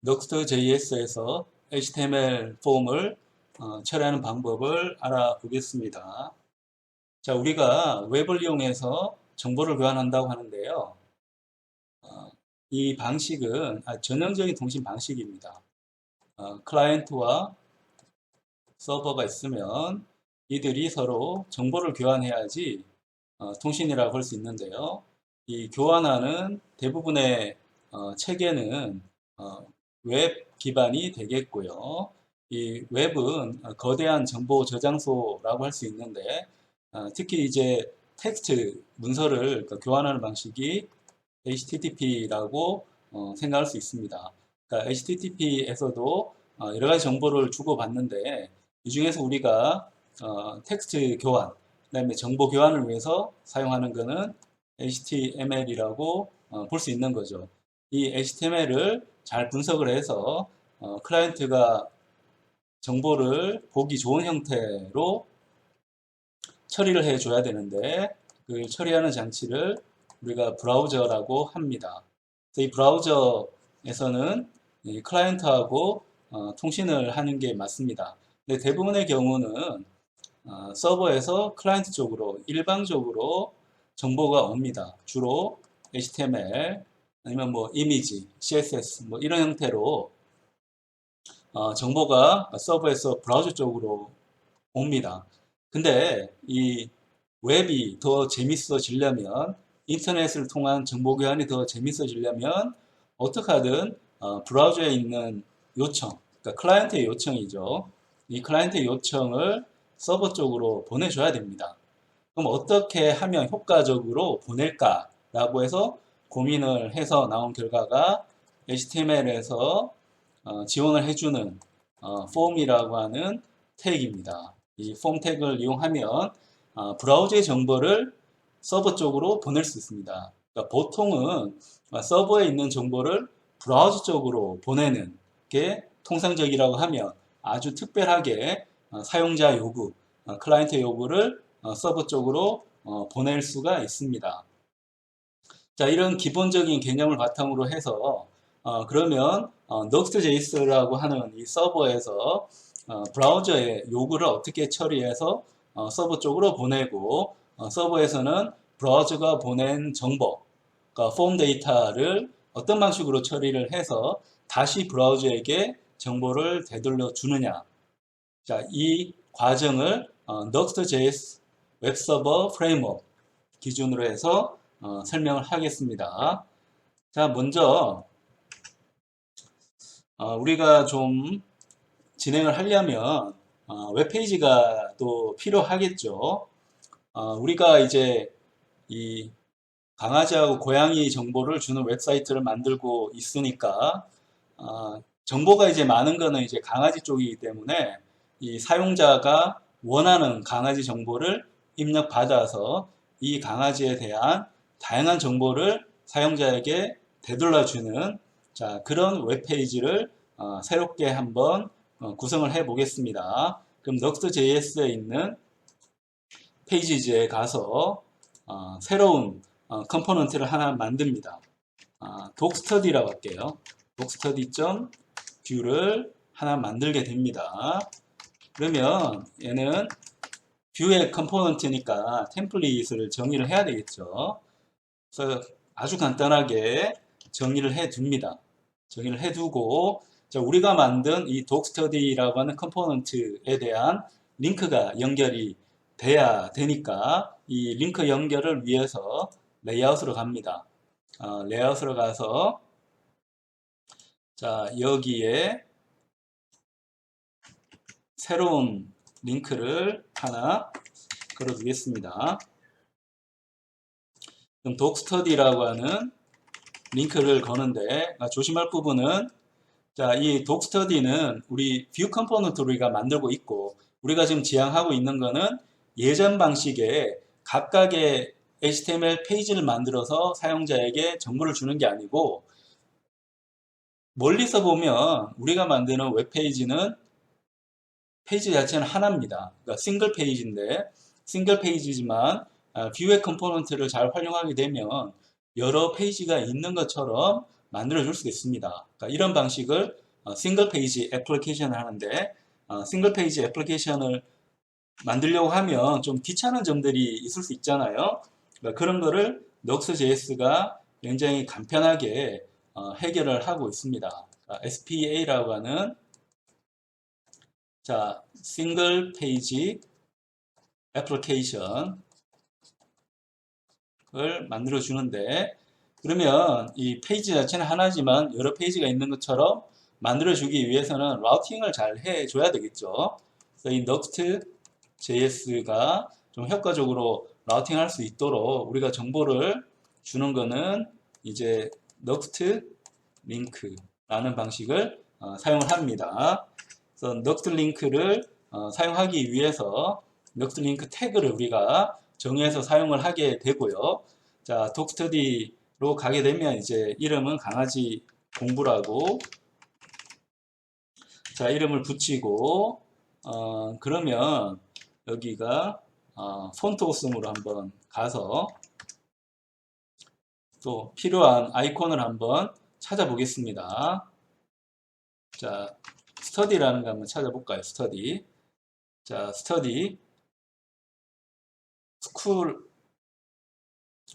Next.js에서 HTML 폼을 처리하는 방법을 알아보겠습니다. 자, 우리가 웹을 이용해서 정보를 교환한다고 하는데요. 이 방식은 전형적인 통신 방식입니다. 클라이언트와 서버가 있으면 이들이 서로 정보를 교환해야지 통신이라고 할 수 있는데요. 이 교환하는 대부분의 체계는 웹 기반이 되겠고요. 이 웹은 거대한 정보 저장소라고 할 수 있는데 특히 이제 텍스트 문서를 교환하는 방식이 HTTP라고 생각할 수 있습니다. 그러니까 HTTP에서도 여러 가지 정보를 주고받는데 이 중에서 우리가 텍스트 교환, 그다음에 정보 교환을 위해서 사용하는 것은 HTML이라고 볼 수 있는 거죠. 이 HTML을 잘 분석을 해서 클라이언트가 정보를 보기 좋은 형태로 처리를 해줘야 되는데 그 처리하는 장치를 우리가 브라우저라고 합니다. 이 브라우저에서는 이 클라이언트하고 통신을 하는 게 맞습니다. 근데 대부분의 경우는 서버에서 클라이언트 쪽으로 일방적으로 정보가 옵니다. 주로 HTML 아니면 뭐 이미지, CSS 뭐 이런 형태로 정보가 서버에서 브라우저 쪽으로 옵니다. 근데 이 웹이 더 재밌어지려면 인터넷을 통한 정보 교환이 더 재밌어지려면 어떻게 하든 브라우저에 있는 요청, 그러니까 클라이언트의 요청이죠. 이 클라이언트의 요청을 서버 쪽으로 보내줘야 됩니다. 그럼 어떻게 하면 효과적으로 보낼까라고 해서 고민을 해서 나온 결과가 HTML에서 지원을 해주는 폼이라고 하는 태그입니다. 이 폼 태그를 이용하면 브라우저의 정보를 서버 쪽으로 보낼 수 있습니다. 그러니까 보통은 서버에 있는 정보를 브라우저 쪽으로 보내는 게 통상적이라고 하면 아주 특별하게 사용자 요구, 클라이언트 요구를 서버 쪽으로 보낼 수가 있습니다. 자, 이런 기본적인 개념을 바탕으로 해서 그러면 Next.js라고 하는 이 서버에서 브라우저의 요구를 어떻게 처리해서 서버 쪽으로 보내고 서버에서는 브라우저가 보낸 정보, 그러니까 폼 데이터를 어떤 방식으로 처리를 해서 다시 브라우저에게 정보를 되돌려 주느냐. 자, 이 과정을 Next.js 웹서버 프레임워크 기준으로 해서 설명을 하겠습니다. 자, 먼저 우리가 좀 진행을 하려면 웹페이지가 또 필요하겠죠. 우리가 이제 이 강아지하고 고양이 정보를 주는 웹사이트를 만들고 있으니까 정보가 이제 많은 거는 이제 강아지 쪽이기 때문에 이 사용자가 원하는 강아지 정보를 입력받아서 이 강아지에 대한 다양한 정보를 사용자에게 되돌려주는 자, 그런 웹페이지를 새롭게 한번 구성을 해 보겠습니다. 그럼 Next.js에 있는 페이지즈에 가서 새로운 컴포넌트를 하나 만듭니다. docstudy라고 할게요. docstudy.view를 하나 만들게 됩니다. 그러면 얘는 뷰의 컴포넌트니까 템플릿을 정의를 해야 되겠죠. 그래서 아주 간단하게 정의를 해 둡니다. 정의를 해 두고 자, 우리가 만든 이 docstudy라고 하는 컴포넌트에 대한 링크가 연결이 돼야 되니까 이 링크 연결을 위해서 레이아웃으로 갑니다. 레이아웃으로 가서 자, 여기에 새로운 링크를 하나 걸어 두겠습니다. 그럼 docstudy라고 하는 링크를 거는데 조심할 부분은 자, 이 docstudy는 우리 뷰 컴포넌트로 우리가 만들고 있고 우리가 지금 지향하고 있는 거는 예전 방식의 각각의 HTML 페이지를 만들어서 사용자에게 정보를 주는 게 아니고 멀리서 보면 우리가 만드는 웹페이지는 페이지 자체는 하나입니다. 그러니까 싱글 페이지인데 싱글 페이지지만 뷰의 컴포넌트를 잘 활용하게 되면 여러 페이지가 있는 것처럼 만들어 줄 수도 있습니다. 그러니까 이런 방식을 싱글 페이지 애플리케이션을 하는데 싱글 페이지 애플리케이션을 만들려고 하면 좀 귀찮은 점들이 있을 수 있잖아요. 그러니까 그런 거를 Nuxt.js가 굉장히 간편하게 해결을 하고 있습니다. SPA라고 하는 싱글 페이지 애플리케이션을 만들어 주는데, 그러면 이 페이지 자체는 하나지만 여러 페이지가 있는 것처럼 만들어 주기 위해서는 라우팅을 잘 해줘야 되겠죠. 그래서 이 Nuxt.js가 좀 효과적으로 라우팅 할 수 있도록 우리가 정보를 주는 거는 이제 Nuxt 링크라는 방식을 사용을 합니다. 그래서 Nuxt 링크를 사용하기 위해서 Nuxt 링크 태그를 우리가 정의해서 사용을 하게 되고요. 자, 독스터디로 가게 되면 이제 이름은 강아지 공부라고 자, 이름을 붙이고 그러면 여기가 폰트 오썸으로 한번 가서 또 필요한 아이콘을 한번 찾아보겠습니다. 자, 스터디라는 거 한번 찾아볼까요? 스터디. 자, 스터디.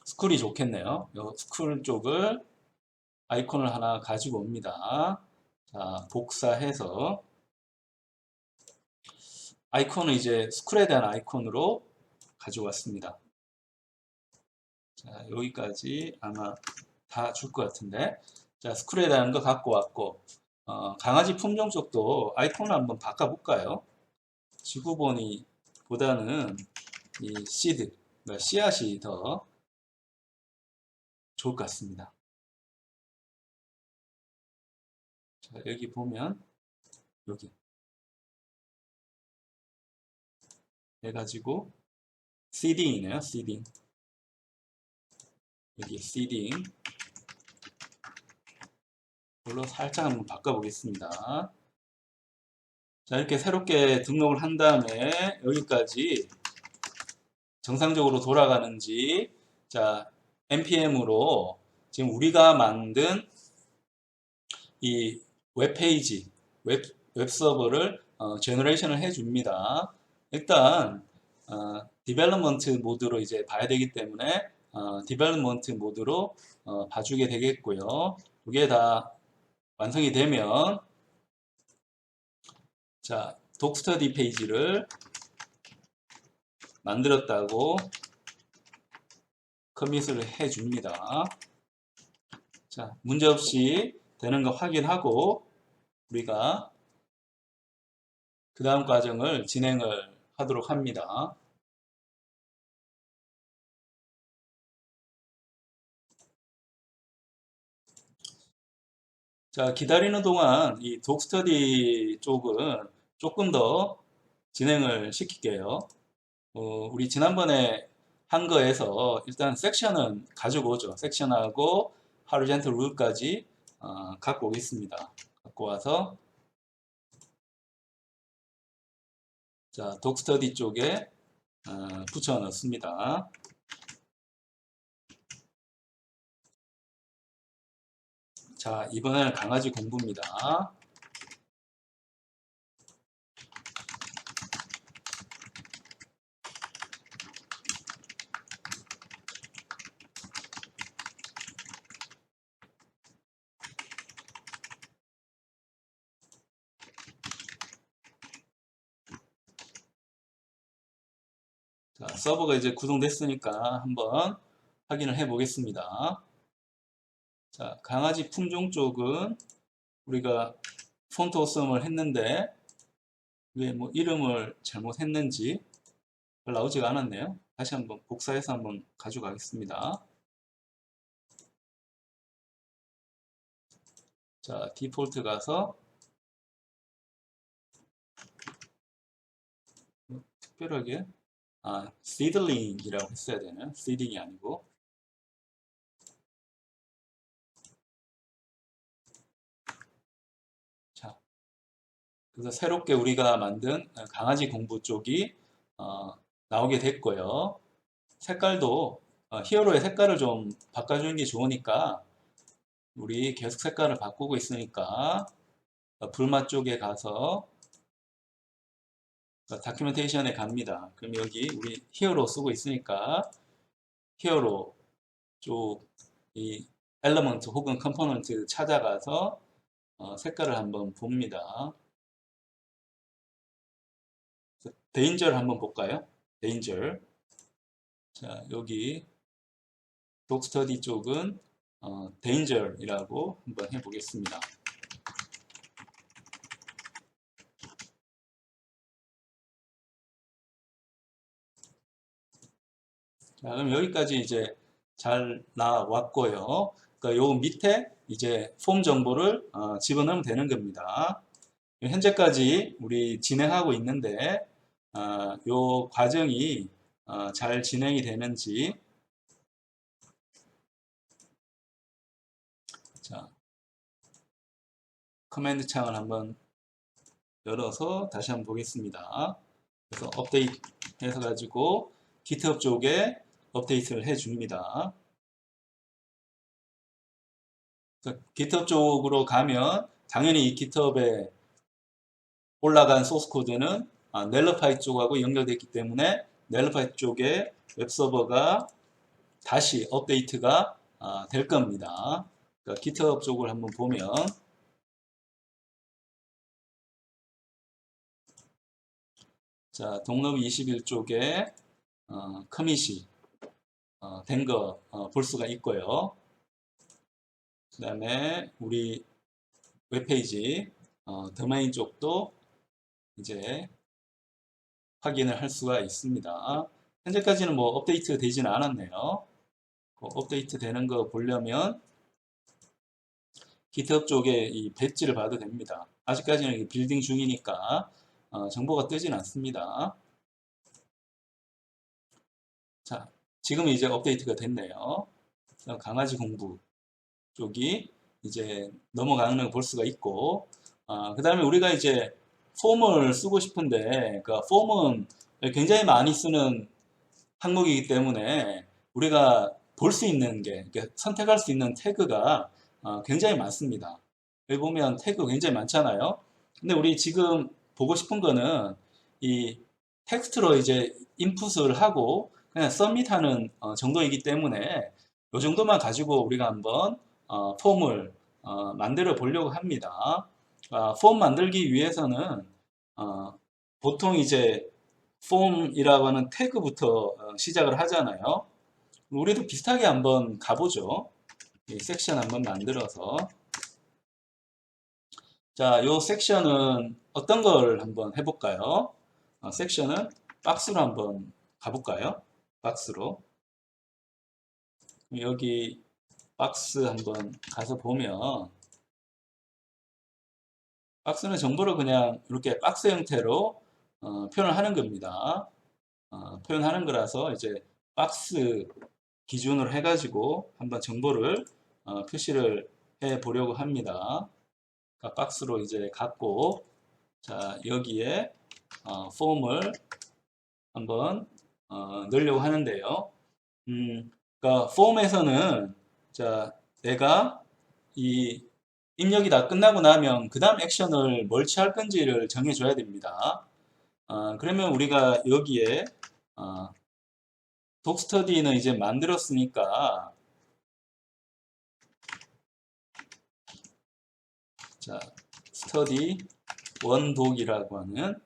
스쿨이 좋겠네요. 요 스쿨 쪽을 아이콘을 하나 가지고 옵니다. 자, 복사해서 아이콘을 이제 스쿨에 대한 아이콘으로 가지고 왔습니다. 자, 여기까지 아마 다 줄 것 같은데. 자, 스쿨에 대한 거 갖고 왔고, 강아지 품종 쪽도 아이콘을 한번 바꿔볼까요? 지구본이 보다는 이 씨드, 그러니까 씨앗이 더 좋을 것 같습니다. 자, 여기 보면, 여기. 해가지고, 시딩이네요, 시딩. 여기 시딩. 이걸로 살짝 한번 바꿔보겠습니다. 자, 이렇게 새롭게 등록을 한 다음에 여기까지 정상적으로 돌아가는지, 자, npm으로 지금 우리가 만든 이 웹페이지, 웹서버를 제너레이션을 해줍니다. 일단 디벨롭먼트 모드로 이제 봐야 되기 때문에 디벨롭먼트 모드로 봐주게 되겠고요. 두 개 다 완성이 되면 자, 독스터디 페이지를 만들었다고 커밋을 해줍니다. 자, 문제없이 되는 거 확인하고 우리가 그 다음 과정을 진행을 하도록 합니다. 자, 기다리는 동안 이 독스터디 쪽은 조금 더 진행을 시킬게요. 우리 지난번에 한 거에서 일단 섹션은 가지고 오죠. 섹션하고 horizontal rule까지 갖고 오겠습니다. 갖고 와서 자, 독스터디 쪽에 붙여 넣습니다. 자, 이번에는 강아지 공부입니다. 자, 서버가 이제 구동됐으니까 한번 확인을 해 보겠습니다. 자, 강아지 품종 쪽은 우리가 폰트 오썸을 했는데 왜 뭐 이름을 잘못했는지 나오지가 않았네요. 다시 한번 복사해서 한번 가져가겠습니다. 자, 디폴트 가서 특별하게 seedling이라고 했어야 되나요? seeding이 아니고 자, 그래서 새롭게 우리가 만든 강아지 공부 쪽이 나오게 됐고요. 색깔도 히어로의 색깔을 좀 바꿔주는 게 좋으니까 우리 계속 색깔을 바꾸고 있으니까 불마 쪽에 가서 다큐멘테이션에 갑니다. 그럼 여기 우리 히어로 쓰고 있으니까 히어로 쪽 이 엘리먼트 혹은 컴포넌트 찾아가서 색깔을 한번 봅니다. 데인저를 한번 볼까요? 데인저. 자, 여기 독스터디 쪽은 데인저이라고 한번 해보겠습니다. 자, 그럼 여기까지 이제 잘 나왔고요. 그러니까 요 밑에 이제 폼 정보를 집어넣으면 되는 겁니다. 현재까지 우리 진행하고 있는데 요 과정이 잘 진행이 되는지 자, 커맨드 창을 한번 열어서 다시 한번 보겠습니다. 그래서 업데이트 해서 가지고 GitHub 쪽에 업데이트를 해 줍니다. GitHub 쪽으로 가면 당연히 이 GitHub에 올라간 소스 코드는 넬러파이 쪽하고 연결되어 있기 때문에 넬러파이 쪽에 웹서버가 다시 업데이트가 될 겁니다. 그러니까 GitHub 쪽을 한번 보면 자, 동너비 21쪽에 커밋이 된 거 볼 수가 있고요. 그 다음에 우리 웹페이지 도메인 쪽도 이제 확인을 할 수가 있습니다. 현재까지는 뭐 업데이트 되지는 않았네요. 업데이트 되는 거 보려면 GitHub 쪽에 이 배지를 봐도 됩니다. 아직까지는 빌딩 중이니까 정보가 뜨진 않습니다. 자, 지금 이제 업데이트가 됐네요. 강아지 공부 쪽이 이제 넘어가는 걸 볼 수가 있고, 그 다음에 우리가 이제 폼을 쓰고 싶은데, 그 폼은 굉장히 많이 쓰는 항목이기 때문에 우리가 볼 수 있는 게, 선택할 수 있는 태그가 굉장히 많습니다. 여기 보면 태그 굉장히 많잖아요. 근데 우리 지금 보고 싶은 거는 이 텍스트로 이제 인풋을 하고 그냥 서밋하는 정도이기 때문에 이 정도만 가지고 우리가 한번 폼을 만들어 보려고 합니다. 폼 만들기 위해서는 보통 이제 폼이라고 하는 태그부터 시작을 하잖아요. 우리도 비슷하게 한번 가보죠. 이 섹션 한번 만들어서 자, 요 섹션은 어떤 걸 한번 해볼까요? 섹션은 박스로 한번 가볼까요? 박스로 여기 박스 한번 가서 보면 박스는 정보를 그냥 이렇게 박스 형태로 표현을 하는 겁니다. 표현하는 거라서 이제 박스 기준으로 해가지고 한번 정보를 표시를 해 보려고 합니다. 그러니까 박스로 이제 갖고 자 여기에 폼을 한번 넣으려고 하는데요. 그러니까 폼에서는 자 내가 이 입력이 다 끝나고 나면 그 다음 액션을 뭘 취할 건지를 정해줘야 됩니다. 그러면 우리가 여기에 독스터디는 이제 만들었으니까 자 스터디 원독이라고 하는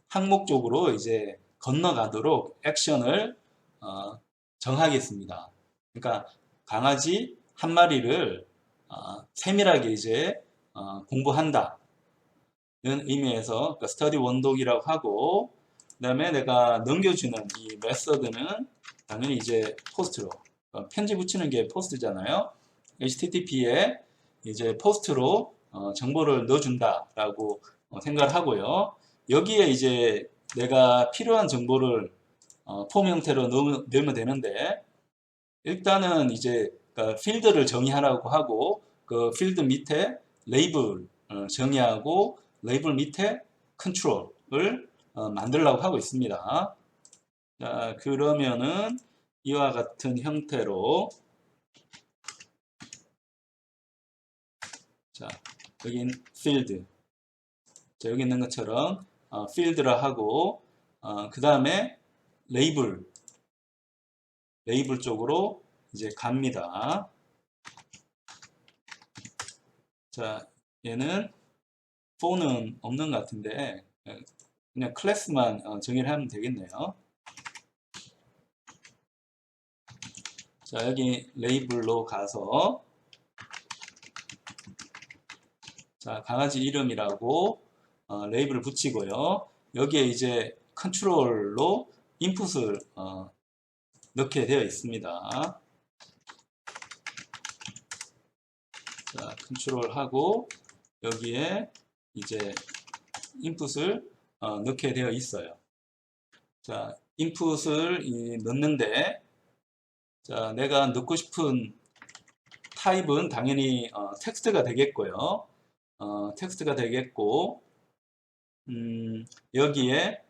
항목 쪽으로 이제 건너가도록 액션을 정하겠습니다. 그러니까 강아지 한 마리를 세밀하게 이제 공부한다는 의미에서 그러니까 스터디 원독이라고 하고 그 다음에 내가 넘겨주는 이 메서드는 당연히 이제 포스트로 편지 붙이는 게 포스트잖아요. HTTP에 이제 포스트로 정보를 넣어준다라고 생각을 하고요. 여기에 이제 내가 필요한 정보를 폼 형태로 넣으면 되는데 일단은 이제 필드를 정의하라고 하고 그 필드 밑에 레이블 정의하고 레이블 밑에 컨트롤을 만들려고 하고 있습니다. 자, 그러면은 이와 같은 형태로 자, 여긴 필드. 자, 여기 있는 것처럼 필드라 하고 그 다음에 레이블 쪽으로 이제 갑니다. 자, 얘는 for는 없는 것 같은데 그냥 클래스만 정의를 하면 되겠네요. 자, 여기 레이블로 가서 자, 강아지 이름이라고 레이블을 붙이고요. 여기에 이제 컨트롤로 인풋을 넣게 되어 있습니다. 자, 컨트롤 하고 여기에 이제 인풋을 넣게 되어 있어요. 자, 인풋을 넣는데 자, 내가 넣고 싶은 타입은 당연히 텍스트가 되겠고요. 텍스트가 되겠고 여기에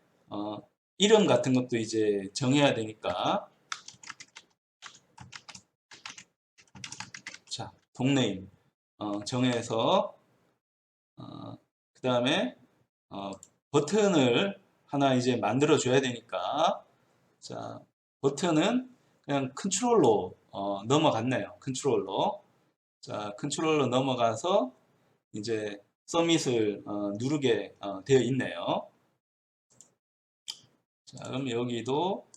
이름 같은 것도 이제 정해야 되니까 자, 동네임 정해서 그 다음에 버튼을 하나 이제 만들어 줘야 되니까 자, 버튼은 그냥 컨트롤로 넘어갔네요. 컨트롤로. 자, 컨트롤로 넘어가서 이제 서밋을 누르게 되어 있네요. 자, 그럼 여기도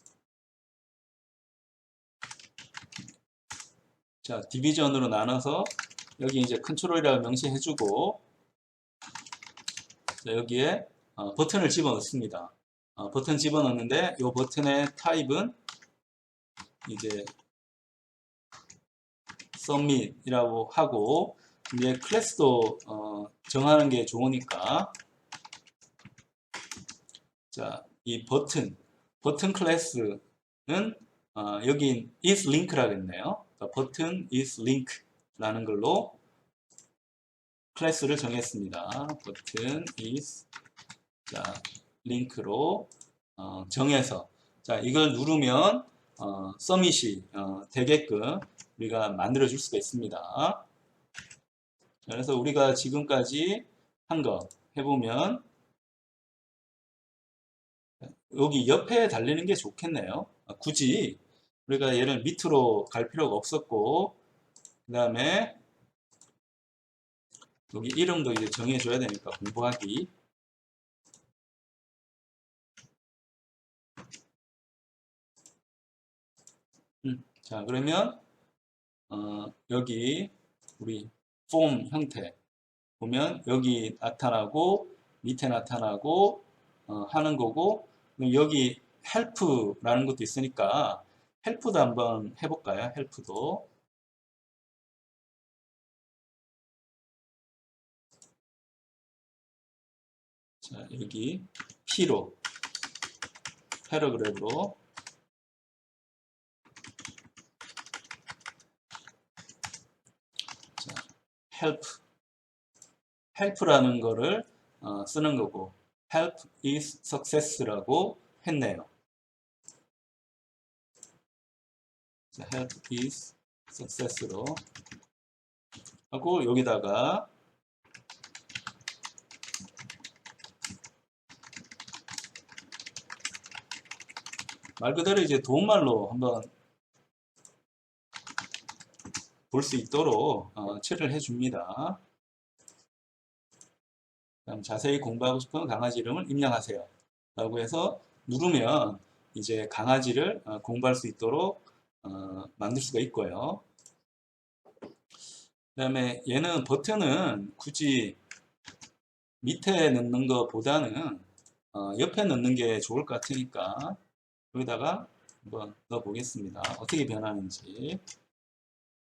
자, 디비전으로 나눠서 여기 이제 컨트롤이라고 명시해주고 자, 여기에 버튼을 집어넣습니다. 버튼 집어넣는데 이 버튼의 타입은 이제 submit이라고 하고 이제 클래스도 정하는 게 좋으니까 자, 이 버튼 클래스는 여기 is link라고 했네요. 버튼 is link라는 걸로 클래스를 정했습니다. 버튼 is 자, link로 정해서 자, 이걸 누르면 서밋이 되게끔 우리가 만들어 줄 수가 있습니다. 자, 그래서 우리가 지금까지 한 거 해보면 여기 옆에 달리는 게 좋겠네요. 굳이 우리가 얘를 밑으로 갈 필요가 없었고 그 다음에 여기 이름도 이제 정해줘야 되니까 공부하기 자, 그러면 여기 우리 폼 형태 보면 여기 나타나고 밑에 나타나고 하는 거고 여기 헬프라는 것도 있으니까 헬프도 한번 해볼까요? 헬프도 자, 여기 P로 패러그래프로 자, help라는 거를 쓰는 거고 help is success라고 했네요. 자, help is success로 하고 여기다가 말 그대로 이제 도움말로 한번 볼 수 있도록 처리를 해줍니다. 그다음 자세히 공부하고 싶은 강아지 이름을 입력하세요. 라고 해서 누르면 이제 강아지를 공부할 수 있도록 만들 수가 있고요. 그 다음에 얘는 버튼은 굳이 밑에 넣는 것보다는 옆에 넣는 게 좋을 것 같으니까 여기다가 한번 넣어 보겠습니다. 어떻게 변하는지.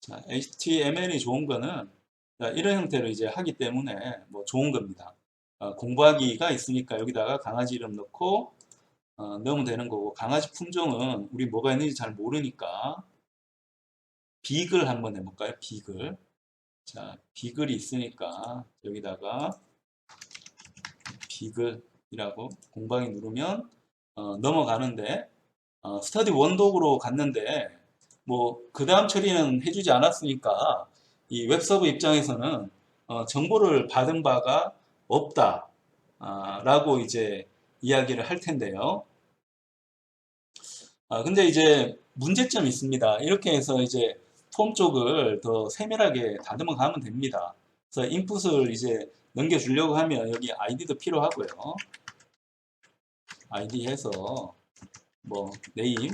자, HTML이 좋은 거는 자, 이런 형태로 이제 하기 때문에 뭐 좋은 겁니다. 공부하기가 있으니까 여기다가 강아지 이름 넣고 넣으면 되는 거고 강아지 품종은 우리 뭐가 있는지 잘 모르니까 비글 한번 해볼까요? 비글. 자, 비글이 있으니까 여기다가 비글이라고 공부하기 누르면 넘어가는데 스터디 원독으로 갔는데 뭐 그 다음 처리는 해주지 않았으니까 이 웹서버 입장에서는 정보를 받은 바가 없다 라고 이제 이야기를 할 텐데요. 근데 이제 문제점이 있습니다. 이렇게 해서 이제 폼 쪽을 더 세밀하게 다듬어 가면 됩니다. 그래서 인풋을 이제 넘겨주려고 하면 여기 아이디도 필요하고요. 아이디 해서 뭐 네임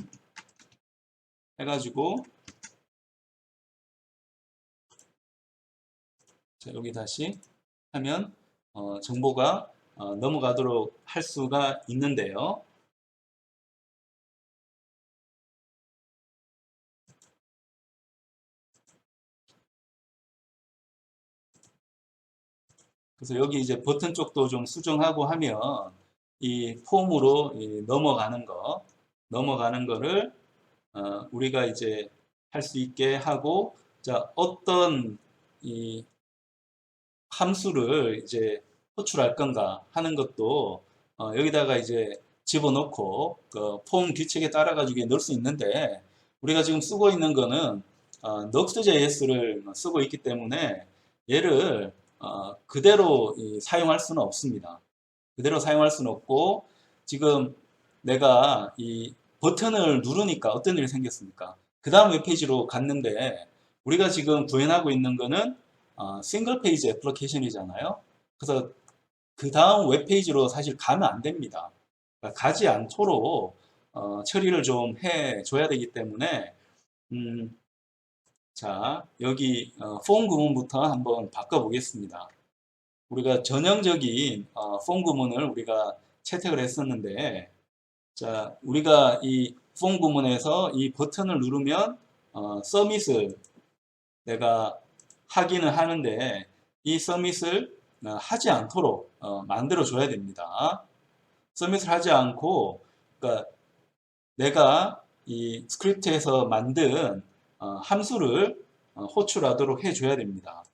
해가지고 자, 여기 다시 하면 정보가 넘어가도록 할 수가 있는데요. 그래서 여기 이제 버튼 쪽도 좀 수정하고 하면 이 폼으로 넘어가는 거를 우리가 이제 할 수 있게 하고, 자, 어떤 이 함수를 이제 호출할 건가 하는 것도 여기다가 이제 집어넣고 그 폼 규칙에 따라 가지고 넣을 수 있는데, 우리가 지금 쓰고 있는 거는 Nuxt.js를 쓰고 있기 때문에 얘를 그대로 사용할 수는 없습니다. 그대로 사용할 수는 없고, 지금 내가 이 버튼을 누르니까 어떤 일이 생겼습니까? 그 다음 웹페이지로 갔는데, 우리가 지금 구현하고 있는 거는 싱글 페이지 애플리케이션이잖아요. 그래서 그 다음 웹페이지로 사실 가면 안 됩니다. 그러니까 가지 않도록 처리를 좀 해줘야 되기 때문에, 음, 자, 여기 폼 구문부터 한번 바꿔보겠습니다. 우리가 전형적인 폼 구문을 우리가 채택을 했었는데, 자, 우리가 이 폼 구문에서 이 버튼을 누르면 서밋을 내가 하기는 하는데, 이 서밋을 하지 않도록 만들어 줘야 됩니다. 서밋을 하지 않고, 그러니까 내가 이 스크립트에서 만든 함수를 호출하도록 해줘야 됩니다.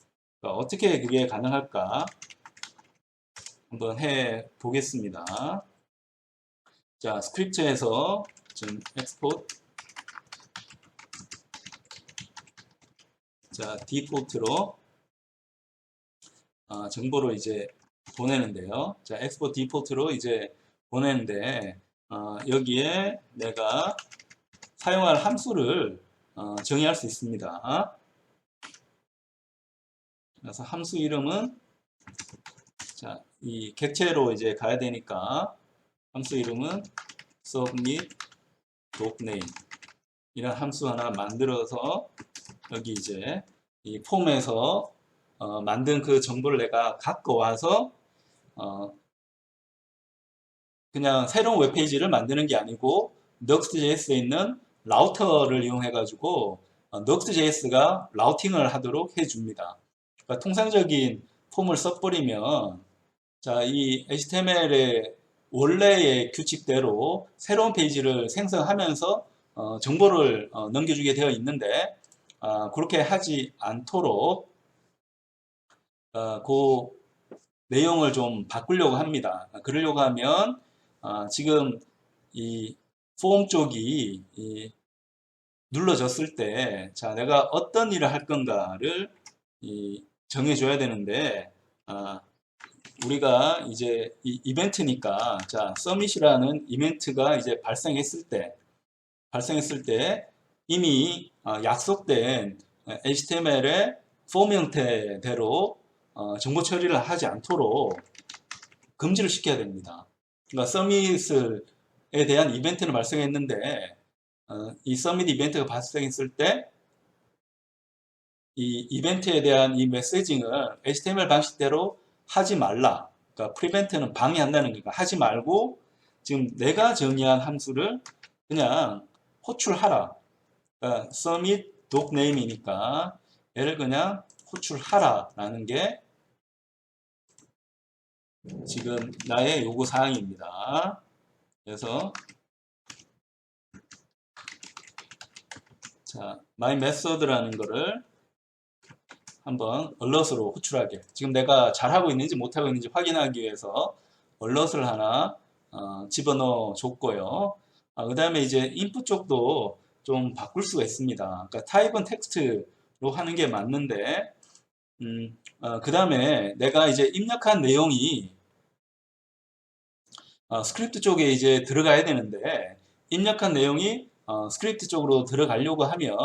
그러니까 어떻게 그게 가능할까 한번 해 보겠습니다. 자, 스크립트에서 지금 엑스포트, 자, 디폴트로 정보를 이제 보내는데요. 자, 엑스포트 디폴트로 이제 보내는데, 여기에 내가 사용할 함수를 정의할 수 있습니다. 그래서 함수 이름은, 자, 이 객체로 이제 가야 되니까 함수 이름은 submit docname 이런 함수 하나 만들어서 여기 이제 이 폼에서 만든 그 정보를 내가 갖고 와서 그냥 새로운 웹페이지를 만드는 게 아니고 Nuxt.js에 있는 라우터를 이용해 가지고 Nuxt.js가 라우팅을 하도록 해줍니다. 그러니까 통상적인 폼을 써버리면, 자, 이 HTML의 원래의 규칙대로 새로운 페이지를 생성하면서 정보를 넘겨주게 되어 있는데, 그렇게 하지 않도록 그 내용을 좀 바꾸려고 합니다. 그러려고 하면 지금 이 폼 쪽이 눌러졌을 때, 자, 내가 어떤 일을 할 건가를 정해줘야 되는데, 우리가 이제 이 이벤트니까, 자, 서밋이라는 이벤트가 이제 발생했을 때 이미 약속된 HTML의 폼 형태대로 정보 처리를 하지 않도록 금지를 시켜야 됩니다. 그러니까 서밋에 대한 이벤트는 발생했는데, 이 서밋 이벤트가 발생했을 때 이 이벤트에 대한 이 메시징을 HTML 방식대로 하지 말라. 그러니까 프리벤트는 방해한다는 거니까 하지 말고, 지금 내가 정의한 함수를 그냥 호출하라. 그러니까 submit docname이니까 얘를 그냥 호출하라 라는 게 지금 나의 요구 사항입니다. 그래서 자, my method라는 거를 한번 alert으로 호출하게, 지금 내가 잘하고 있는지 못하고 있는지 확인하기 위해서 alert을 하나 집어넣어 줬고요. 그 다음에 이제 input 쪽도 좀 바꿀 수가 있습니다. 그러니까 타입은 텍스트로 하는 게 맞는데, 그 다음에 내가 이제 입력한 내용이 스크립트 쪽에 이제 들어가야 되는데 입력한 내용이 스크립트 쪽으로 들어가려고 하면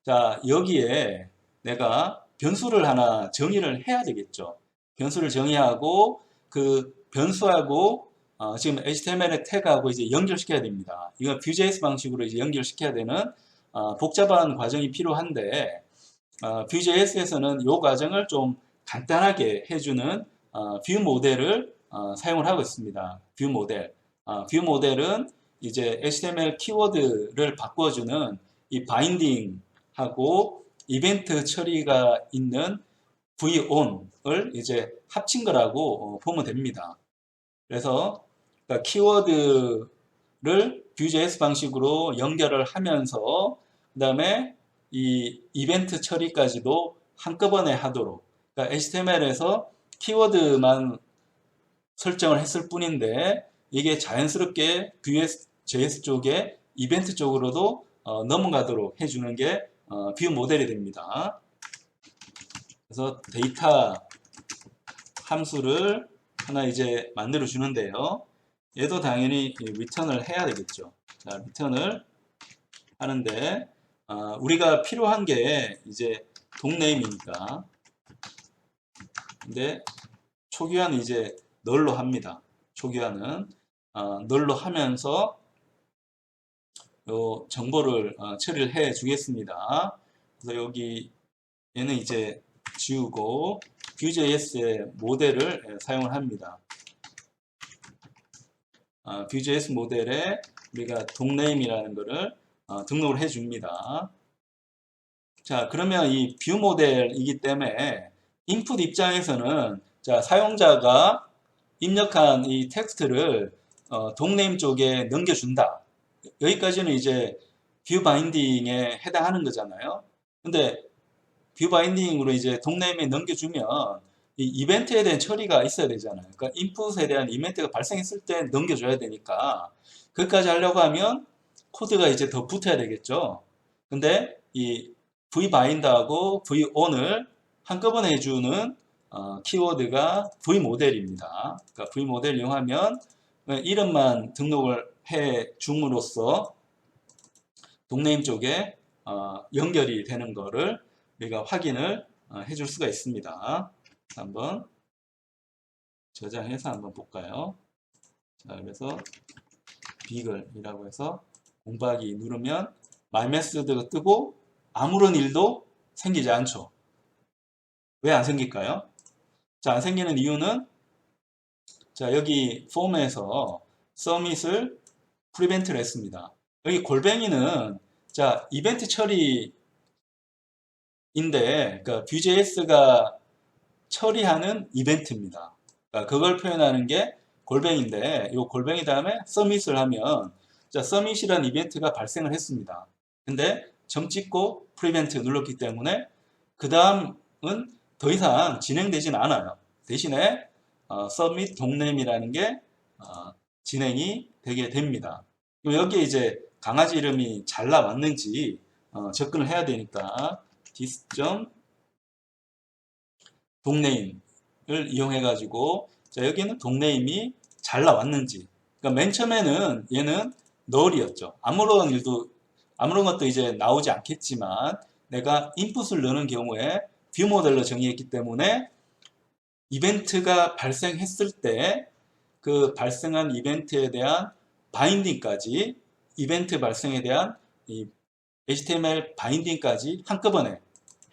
자 여기에 내가 변수를 하나 정의를 해야 되겠죠. 변수를 정의하고 그 변수하고 지금 HTML의 태그하고 이제 연결시켜야 됩니다. 이거 Vue.js 방식으로 이제 연결시켜야 되는 복잡한 과정이 필요한데 Vue.js에서는 이 과정을 좀 간단하게 해주는 뷰 모델을 사용을 하고 있습니다. 뷰 모델. 뷰 모델은 이제 HTML 키워드를 바꿔주는 이 바인딩하고 이벤트 처리가 있는 VON을 이제 합친 거라고 보면 됩니다. 그래서 그러니까 키워드를 Vue.js 방식으로 연결을 하면서 그 다음에 이 이벤트 처리까지도 한꺼번에 하도록 그러니까 HTML에서 키워드만 설정을 했을 뿐인데 이게 자연스럽게 Vue.js 쪽에 이벤트 쪽으로도 넘어가도록 해주는 게 뷰 모델이 됩니다. 그래서 데이터 함수를 하나 이제 만들어 주는데요. 얘도 당연히 리턴을 해야 되겠죠. 자, 리턴을 하는데 우리가 필요한 게 이제 동네임이니까. 근데 초기화는 이제 널로 합니다. 초기화는 널로 하면서 요 정보를 처리를 해 주겠습니다. 그래서 여기 얘는 이제 지우고 Vue.js의 모델을 사용을 합니다. Vue.js 모델에 우리가 동네임이라는 거를 등록을 해 줍니다. 자, 그러면 이 뷰 모델이기 때문에 인풋 입장에서는 자, 사용자가 입력한 이 텍스트를 동네임 쪽에 넘겨준다. 여기까지는 이제 뷰 바인딩에 해당하는 거잖아요. 근데 뷰 바인딩으로 이제 동네임에 넘겨주면 이 이벤트에 대한 처리가 있어야 되잖아요. 그러니까 인풋에 대한 이벤트가 발생했을 때 넘겨줘야 되니까 그것까지 하려고 하면 코드가 이제 더 붙어야 되겠죠. 근데 이 vbind하고 von을 한꺼번에 해주는 키워드가 v모델입니다. 그러니까 v모델 이용하면 이름만 등록을 해 줌으로써 동네임 쪽에 연결이 되는 거를 우리가 확인을 해줄 수가 있습니다. 한번 저장해서 한번 볼까요? 자, 그래서 비글이라고 해서 공박이 누르면 myMethod가 뜨고 아무런 일도 생기지 않죠. 왜 안 생길까요? 자, 안 생기는 이유는 자, 여기 폼에서 submit을 prevent를 했습니다. 여기 골뱅이는 자, 이벤트 처리인데 그러니까 Vue.js가 처리하는 이벤트입니다. 그러니까 그걸 표현하는 게 골뱅인데 이 골뱅이 다음에 submit을 하면 자, submit이라는 이벤트가 발생을 했습니다. 근데 점 찍고 prevent 눌렀기 때문에 그 다음은 더 이상 진행되진 않아요. 대신에 submit 동네임이라는 게 진행이 되게 됩니다. 여기에 이제 강아지 이름이 잘 나왔는지 접근을 해야 되니까 this 동네임을 이용해 가지고 자, 여기는 동네임이 잘 나왔는지 그러니까 맨 처음에는 얘는 null이었죠. 아무런 것도 이제 나오지 않겠지만 내가 인풋을 넣는 경우에 뷰 모델로 정의했기 때문에 이벤트가 발생했을 때 그 발생한 이벤트에 대한 바인딩까지 이벤트 발생에 대한 이 HTML 바인딩까지 한꺼번에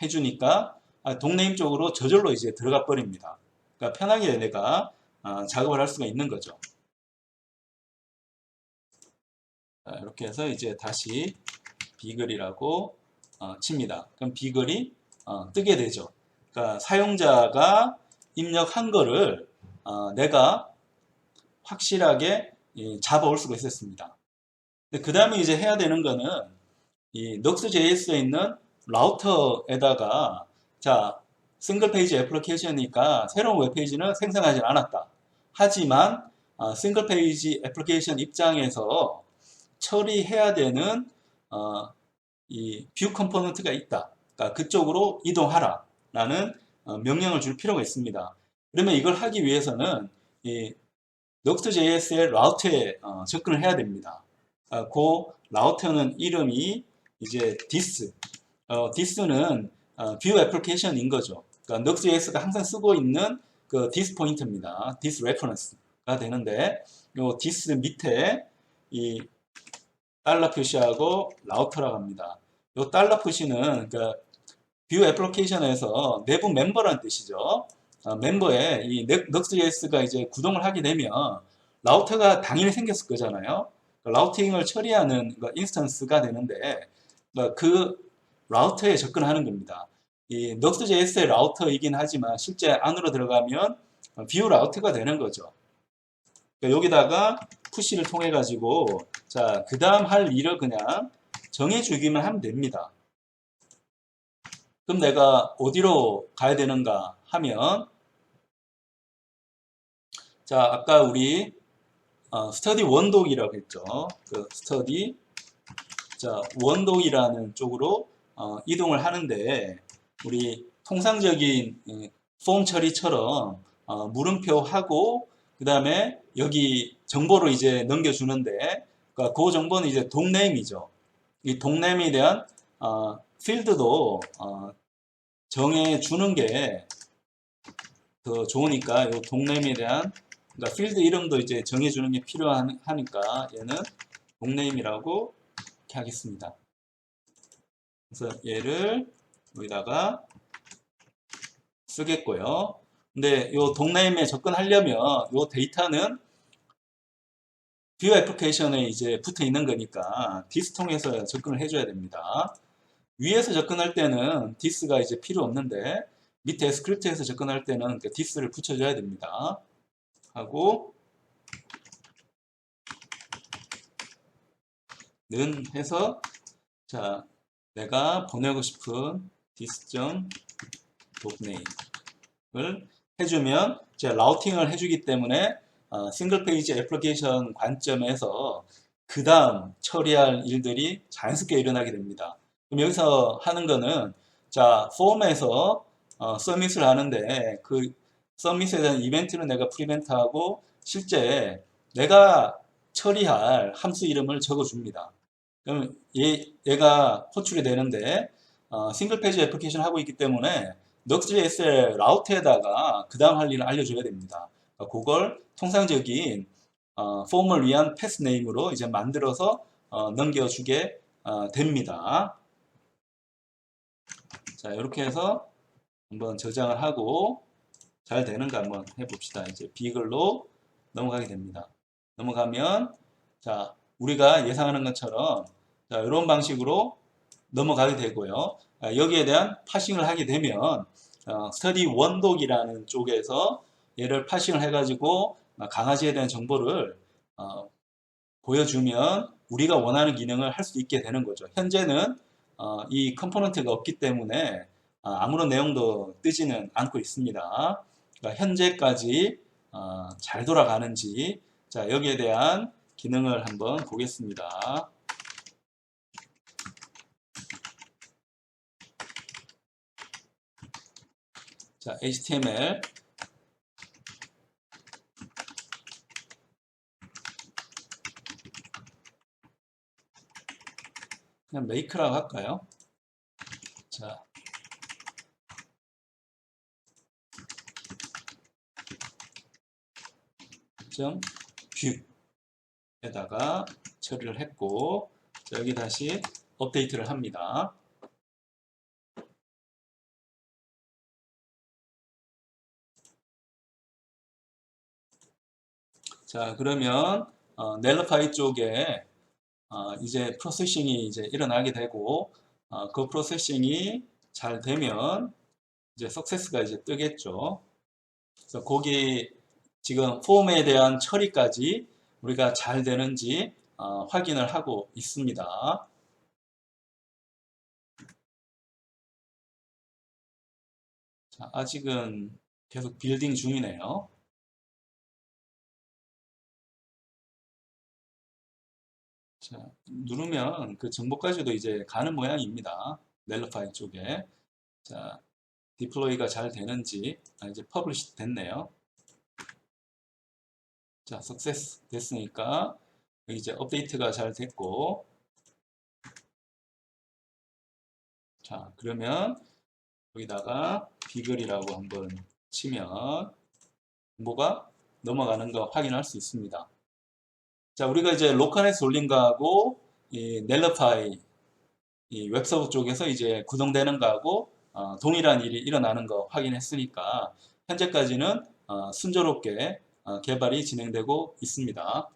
해주니까 동네임 쪽으로 저절로 이제 들어가 버립니다. 그러니까 편하게 내가 작업을 할 수가 있는 거죠. 자, 이렇게 해서 이제 다시 비글이라고 칩니다. 그럼 비글이 뜨게 되죠. 그러니까 사용자가 입력한 거를 내가 확실하게 잡아올 수가 있었습니다. 그 다음에 이제 해야 되는 거는 이 Nuxt.js에 있는 라우터에다가 자 싱글 페이지 애플리케이션이니까 새로운 웹페이지는 생성하지 않았다. 하지만 싱글 페이지 애플리케이션 입장에서 처리해야 되는 이 뷰 컴포넌트가 있다. 그러니까 그쪽으로 이동하라 라는 명령을 줄 필요가 있습니다. 그러면 이걸 하기 위해서는 이 Node.js의 라우터에 접근을 해야 됩니다. 그 라우터는 이름이 이제 this는 view application인 거죠. 그러니까 Node.js가 항상 쓰고 있는 그 this 포인트입니다. this reference가 되는데 요 this 밑에 이 달러 표시하고 라우터라고 합니다. 요 달러 표시는 그 view application에서 내부 멤버라는 뜻이죠. 멤버에 이 Node.js가 이제 구동을 하게 되면 라우터가 당연히 생겼을 거잖아요. 라우팅을 처리하는 인스턴스가 되는데 그 라우터에 접근하는 겁니다. 이 Node.js의 라우터이긴 하지만 실제 안으로 들어가면 view 라우터가 되는 거죠. 여기다가 푸시를 통해 가지고 자, 그 다음 할 일을 그냥 정해주기만 하면 됩니다. 그럼 내가 어디로 가야 되는가 하면 자, 아까 우리 스터디 원독이라고 했죠. 그 스터디 자, 원독이라는 쪽으로 이동을 하는데 우리 통상적인 폼 처리처럼 물음표하고 그 다음에 여기 정보를 이제 넘겨주는데 그러니까 그 정보는 이제 동네임이죠. 이 동네임에 대한 필드도 정해주는 게 더 좋으니까 이 동네임에 대한 그러니까 필드 이름도 이제 정해주는 게 필요하니까 얘는 동네임이라고 이렇게 하겠습니다. 그래서 얘를 여기다가 쓰겠고요. 근데 이 동네임에 접근하려면 이 데이터는 뷰 애플리케이션에 이제 붙어 있는 거니까 디스 통해서 접근을 해줘야 됩니다. 위에서 접근할 때는 디스가 이제 필요 없는데 밑에 스크립트에서 접근할 때는 디스를 붙여줘야 됩니다. 하고 는 해서 자 내가 보내고 싶은 dis.domain을 해주면 제가 라우팅을 해주기 때문에 싱글 페이지 애플리케이션 관점에서 그 다음 처리할 일들이 자연스럽게 일어나게 됩니다. 그럼 여기서 하는 거는 자 폼에서 서밋을 하는데 그 서밋에 대한 이벤트는 내가 프리벤트하고 실제 내가 처리할 함수 이름을 적어줍니다. 그럼 얘가 호출이 되는데 싱글 페이지 애플리케이션 하고 있기 때문에 Node.js의 라우트에다가 그 다음 할 일을 알려줘야 됩니다. 그걸 통상적인 폼을 위한 패스 네임으로 이제 만들어서 넘겨주게 됩니다. 자, 이렇게 해서 한번 저장을 하고 잘 되는가 한번 해봅시다. 이제 비글로 넘어가게 됩니다. 넘어가면 자, 우리가 예상하는 것처럼 자, 이런 방식으로 넘어가게 되고요. 여기에 대한 파싱을 하게 되면 스터디 원독이라는 쪽에서 얘를 파싱을 해가지고 강아지에 대한 정보를 보여주면 우리가 원하는 기능을 할 수 있게 되는 거죠. 현재는 이 컴포넌트가 없기 때문에 아무런 내용도 뜨지는 않고 있습니다. 그러니까 현재까지 잘 돌아가는지 자 여기에 대한 기능을 한번 보겠습니다. 자, HTML 그냥 make라고 할까요? 자, 뷰에다가 처리를 했고 자, 여기 다시 업데이트를 합니다. 자, 그러면 넬러파이 쪽에 이제 프로세싱이 이제 일어나게 되고 그 프로세싱이 잘 되면 이제 석세스가 이제 뜨겠죠. 그래서 거기 지금 폼에 대한 처리까지 우리가 잘 되는지 확인을 하고 있습니다. 자, 아직은 계속 빌딩 중이네요. 자, 누르면 그 정보까지도 이제 가는 모양입니다. 넬러 파일 쪽에. 자, 디플로이가 잘 되는지. 이제 퍼블리시 됐네요. 자, 석세스 됐으니까 여기 이제 업데이트가 잘 됐고, 자, 그러면 여기다가 비글이라고 한번 치면 뭐가 넘어가는 거 확인할 수 있습니다. 자, 우리가 이제 로컬에서 올린 거하고 이 넬러파이 이 웹서버 쪽에서 이제 구동되는 거하고 동일한 일이 일어나는 거 확인했으니까 현재까지는 순조롭게 개발이 진행되고 있습니다.